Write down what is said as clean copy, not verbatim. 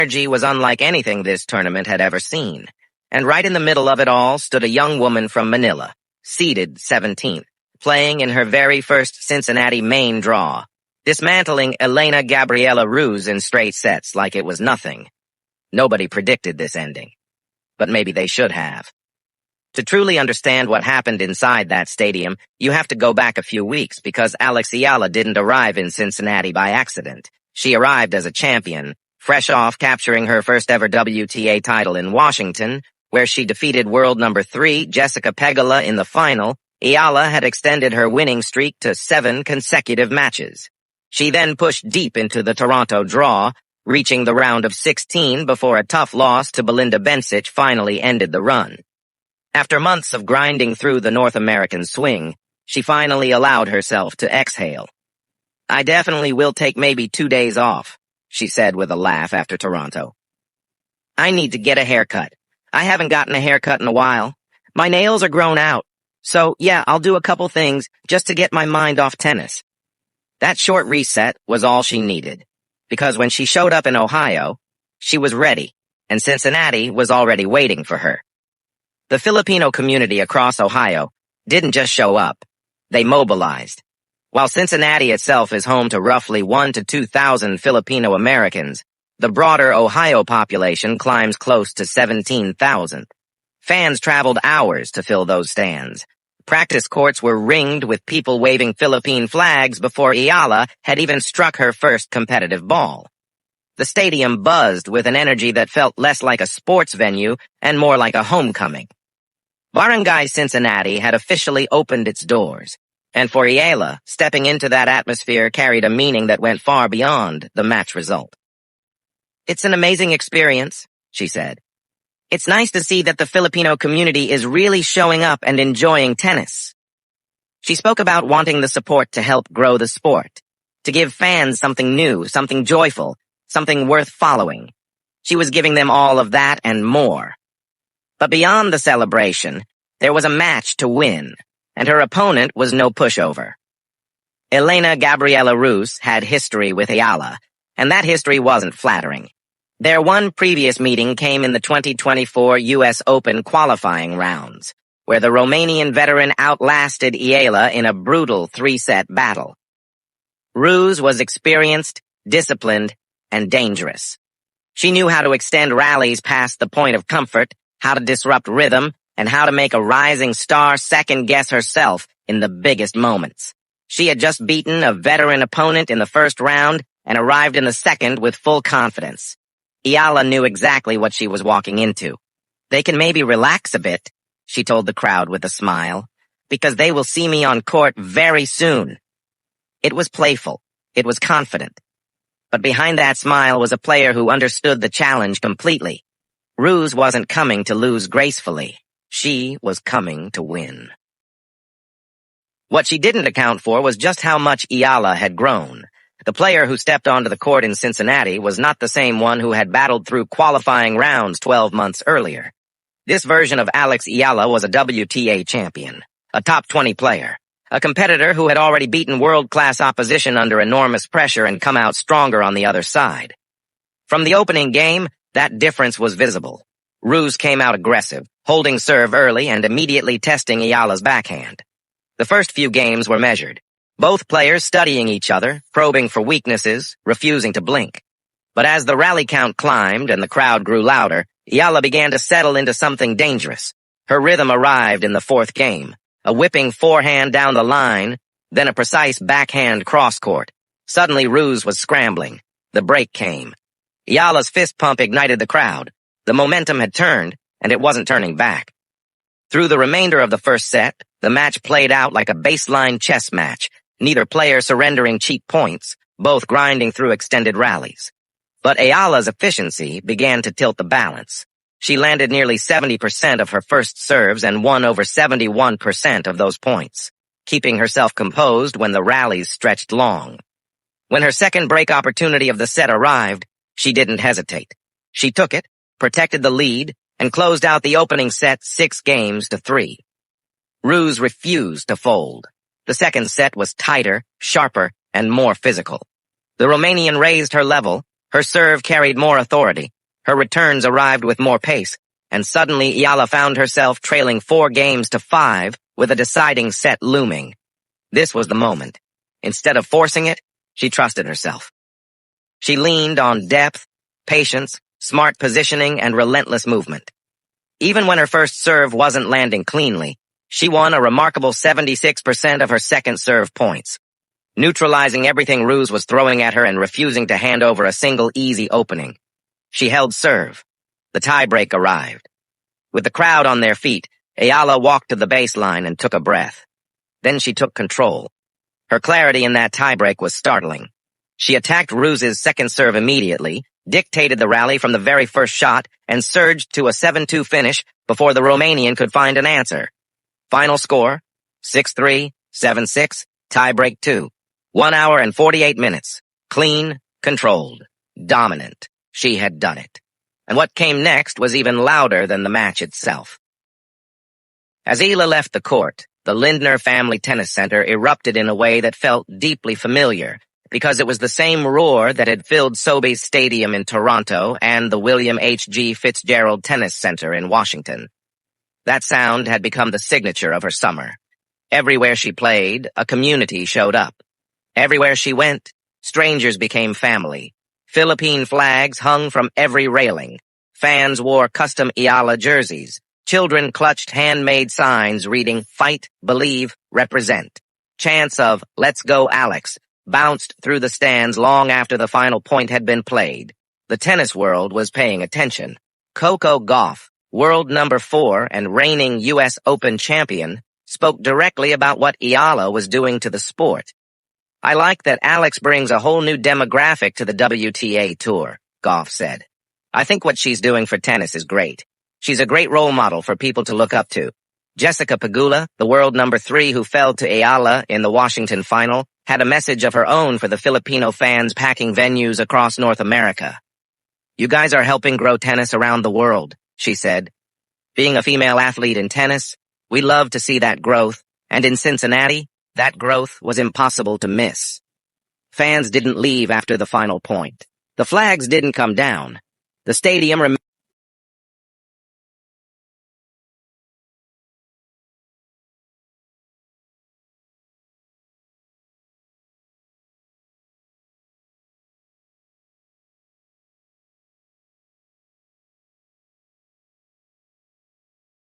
Energy was unlike anything this tournament had ever seen, and right in the middle of it all stood a young woman from Manila, seeded 17th, playing in her very first Cincinnati main draw, dismantling Elena Gabriela Ruse in straight sets like it was nothing. Nobody predicted this ending, but maybe they should have. To truly understand what happened inside that stadium, you have to go back a few weeks because Eala didn't arrive in Cincinnati by accident. She arrived as a champion, fresh off capturing her first ever WTA title in Washington, where she defeated world number 3 Jessica Pegula in the final. Eala had extended her winning streak to 7 consecutive matches. She then pushed deep into the Toronto draw, reaching the round of 16 before a tough loss to Belinda Bencic finally ended the run. After months of grinding through the North American swing, she finally allowed herself to exhale. "I definitely will take maybe 2 days off," she said with a laugh after Toronto. "I need to get a haircut. I haven't gotten a haircut in a while. My nails are grown out. So, yeah, I'll do a couple things just to get my mind off tennis." That short reset was all she needed, because when she showed up in Ohio, she was ready, and Cincinnati was already waiting for her. The Filipino community across Ohio didn't just show up, they mobilized. While Cincinnati itself is home to roughly 1,000 to 2,000 Filipino Americans, the broader Ohio population climbs close to 17,000. Fans traveled hours to fill those stands. Practice courts were ringed with people waving Philippine flags before Eala had even struck her first competitive ball. The stadium buzzed with an energy that felt less like a sports venue and more like a homecoming. Barangay Cincinnati had officially opened its doors, and for Eala, stepping into that atmosphere carried a meaning that went far beyond the match result. "It's an amazing experience," she said. "It's nice to see that the Filipino community is really showing up and enjoying tennis." She spoke about wanting the support to help grow the sport, to give fans something new, something joyful, something worth following. She was giving them all of that and more. But beyond the celebration, there was a match to win, and her opponent was no pushover. Elena Gabriela Ruse had history with Eala, and that history wasn't flattering. Their one previous meeting came in the 2024 U.S. Open qualifying rounds, where the Romanian veteran outlasted Eala in a brutal 3-set battle. Ruse was experienced, disciplined, and dangerous. She knew how to extend rallies past the point of comfort, how to disrupt rhythm, and how to make a rising star second-guess herself in the biggest moments. She had just beaten a veteran opponent in the first round and arrived in the second with full confidence. Eala knew exactly what she was walking into. "They can maybe relax a bit," she told the crowd with a smile, "because they will see me on court very soon." It was playful. It was confident. But behind that smile was a player who understood the challenge completely. Ruse wasn't coming to lose gracefully. She was coming to win. What she didn't account for was just how much Eala had grown. The player who stepped onto the court in Cincinnati was not the same one who had battled through qualifying rounds 12 months earlier. This version of Alex Eala was a WTA champion, a top 20 player, a competitor who had already beaten world-class opposition under enormous pressure and come out stronger on the other side. From the opening game, that difference was visible. Ruse came out aggressive, holding serve early and immediately testing Eala's backhand. The first few games were measured, both players studying each other, probing for weaknesses, refusing to blink. But as the rally count climbed and the crowd grew louder, Eala began to settle into something dangerous. Her rhythm arrived in the fourth game, a whipping forehand down the line, then a precise backhand cross-court. Suddenly Ruse was scrambling. The break came. Eala's fist pump ignited the crowd. The momentum had turned, and it wasn't turning back. Through the remainder of the first set, the match played out like a baseline chess match, neither player surrendering cheap points, both grinding through extended rallies. But Eala's efficiency began to tilt the balance. She landed nearly 70% of her first serves and won over 71% of those points, keeping herself composed when the rallies stretched long. When her second break opportunity of the set arrived, she didn't hesitate. She took it, protected the lead, and closed out the opening set 6-3. Ruse refused to fold. The second set was tighter, sharper, and more physical. The Romanian raised her level, Her serve carried more authority. Her returns arrived with more pace, and suddenly Eala found herself trailing 4-5 with a deciding set looming. This was the moment. Instead of forcing it, she trusted herself. She leaned on depth, patience, smart positioning, and relentless movement. Even when her first serve wasn't landing cleanly, she won a remarkable 76% of her second serve points, neutralizing everything Ruse was throwing at her and refusing to hand over a single easy opening. She held serve. The tiebreak arrived. With the crowd on their feet, Eala walked to the baseline and took a breath. Then she took control. Her clarity in that tiebreak was startling. She attacked Ruse's second serve immediately, dictated the rally from the very first shot, and surged to a 7-2 finish before the Romanian could find an answer. Final score, 6-3, 7-6, tiebreak 2. 1 hour and 48 minutes. Clean, controlled, dominant. She had done it. And what came next was even louder than the match itself. As Eala left the court, the Lindner Family Tennis Center erupted in a way that felt deeply familiar, because it was the same roar that had filled Sobeys Stadium in Toronto and the William H.G. Fitzgerald Tennis Center in Washington. That sound had become the signature of her summer. Everywhere she played, a community showed up. Everywhere she went, strangers became family. Philippine flags hung from every railing. Fans wore custom Eala jerseys. Children clutched handmade signs reading "Fight, Believe, Represent." Chants of "Let's go Alex" bounced through the stands long after the final point had been played. The tennis world was paying attention. Coco Gauff, world number 4 and reigning U.S. Open champion, spoke directly about what Eala was doing to the sport. "I like that Alex brings a whole new demographic to the WTA Tour," Gauff said. "I think what she's doing for tennis is great. She's a great role model for people to look up to." Jessica Pegula, the world number 3 who fell to Eala in the Washington final, had a message of her own for the Filipino fans packing venues across North America. "You guys are helping grow tennis around the world," she said. "Being a female athlete in tennis, we love to see that growth, and in Cincinnati, that growth was impossible to miss." Fans didn't leave after the final point. The flags didn't come down. The stadium remained